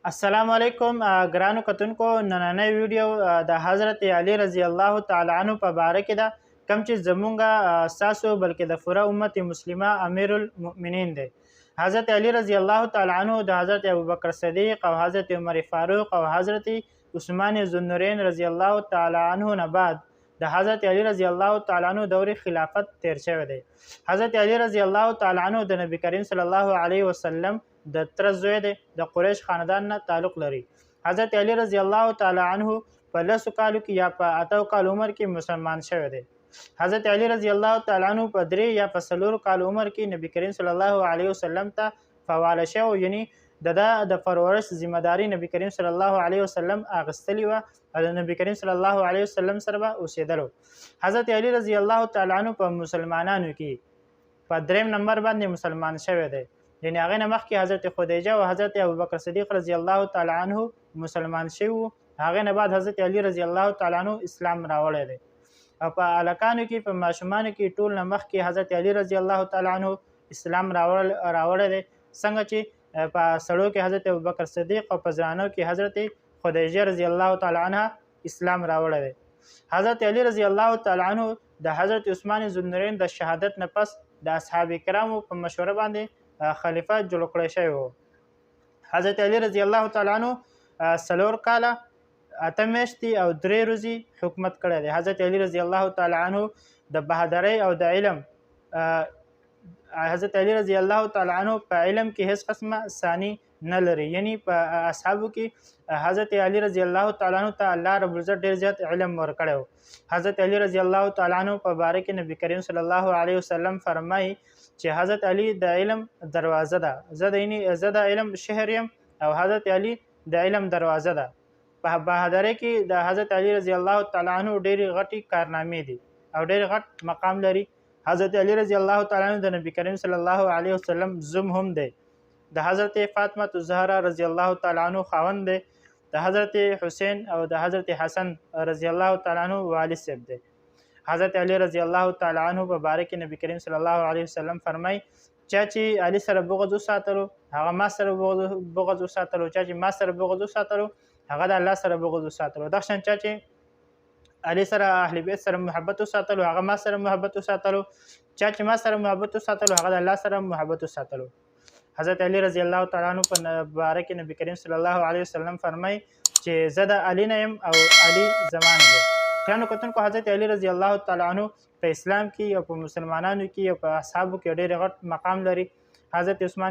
السلام علیکم ګرانو کتونکو. نننۍ ویډیو د حضرت علی رضی الله تعالی عنه په باره کې ده، کوم چې زمونږ ستاسو بلکې د پوره امت مسلمه امیر المؤمنین دی. حضرت علی رضی الله تعالی عنه د حضرت ابوبکر صدیق او حضرت عمر فاروق او حضرت عثمان ذوالنورین رضی الله تعالی عنه نه بعد د حضرت علی رضی الله تعالی عنه دور خلافت تیر شوی دی. حضرت علی رضی الله تعالی عنه د نبی کریم صلی الله علیه وسلم د تر زوی دی، د قریش خاندان نه تعلق لري. حضرت علی رضی الله تعالی عنه په 10 کالو کې یا په 8 کال عمر کې مسلمان شوی دی. حضرت علی رضی الله تعالی عنه په 3 یا په 4 کال عمر کې نبی کریم صلی الله علیه وسلم ته فواله شو، یعنی د پرورش ذمہ داری نبی کریم صلی الله علیه وسلم اغستلی و او د نبی کریم صلی الله علیه وسلم سره به اوسېدلو. حضرت علی رضی الله تعالی عنه په مسلمانانو کې په 3 نمبر باندې مسلمان شوی دی. یعنی هغه نه مخکې حضرت خدیجه او حضرت ابوبکر صدیق رضی الله تعالی عنه مسلمان شوي وو. هغه نه بعد حضرت علی رضی الله تعالی عنه اسلام راوړی دی. او په هلکانو کې په ماشومانو کې ټول نه مخکې حضرت علی رضی الله تعالی عنه اسلام راوړی دی، څنګه چې په سړو کې حضرت ابوبکر صدیق او په ځوانو کې حضرت خدیجه رضی الله تعالی عنها اسلام راوړی دی. حضرت علی رضی الله تعالی عنه د حضرت عثمان ذوالنورین د شهادت نه پس د اصحاب کرامو په مشوره باندې خلیفه جوړ کړی شوی و. حضرت علی رضی الله تعالی عنه 4 کاله 8 میاشتې او 3 ورځې حکومت کړی دی. حضرت علی رضی الله تعالی عنه د بهادرۍ او د علم حضرت علی رضی الله تعالی عنه په علم کې هیڅ قسمه ثاني نه لري، یعنی په اصحابو کې حضرت علی رضی الله تعالی عنه ته الله رب العزت ډیر زیات علم ورکړی و. حضرت علی رضی الله تعالی عنه په باره کې نبی کریم صلی الله علیه وسلم فرمایي چې حضرت علی د علم دروازه ده. زه د علم شهر یم او حضرت علی د علم دروازه ده. په بهادرۍ کې د حضرت علی رضی الله تعالی عنه ډېرې غټې کارنامې دي او ډېر غټ مقام لري. حضرت علی رضی الله تعالی عنه د نبی کریم صلی الله علیه وسلم زوم هم دی. د حضرت فاطمه الزهرا رضی الله تعالی عنه خاوند دی. د حضرت حسین او د حضرت حسن رضی الله تعالی عنه والد صاحب دی. حضرت علی رضی الله تعالی عنه په باره کې نبی کریم صلی الله علیه وسلم فرمای چې علی سره بغض وساتلو هغه ما سره بغض وساتلو، چې ما سره بغض وساتلو هغه د الله سره بغض وساتلو. دغشان چې علی سره اهل بیت سره محبت وساتلو هغه ما سره محبت وساتلو، چې ما سره محبت وساتلو هغه د الله سره محبت وساتلو. حضرت علی رضی الله تعالی عنه په باره کې نبی کریم صلی الله علیه وسلم فرمای چې زه د علی نه یم او علی زما نه دی. ګرانو کتونکو، حضرت علی رضی الله تعالی عنه په اسلام کې او په مسلمانانو کې او په اصحابو کې ډېر غټ مقام لري. حضرت عثمان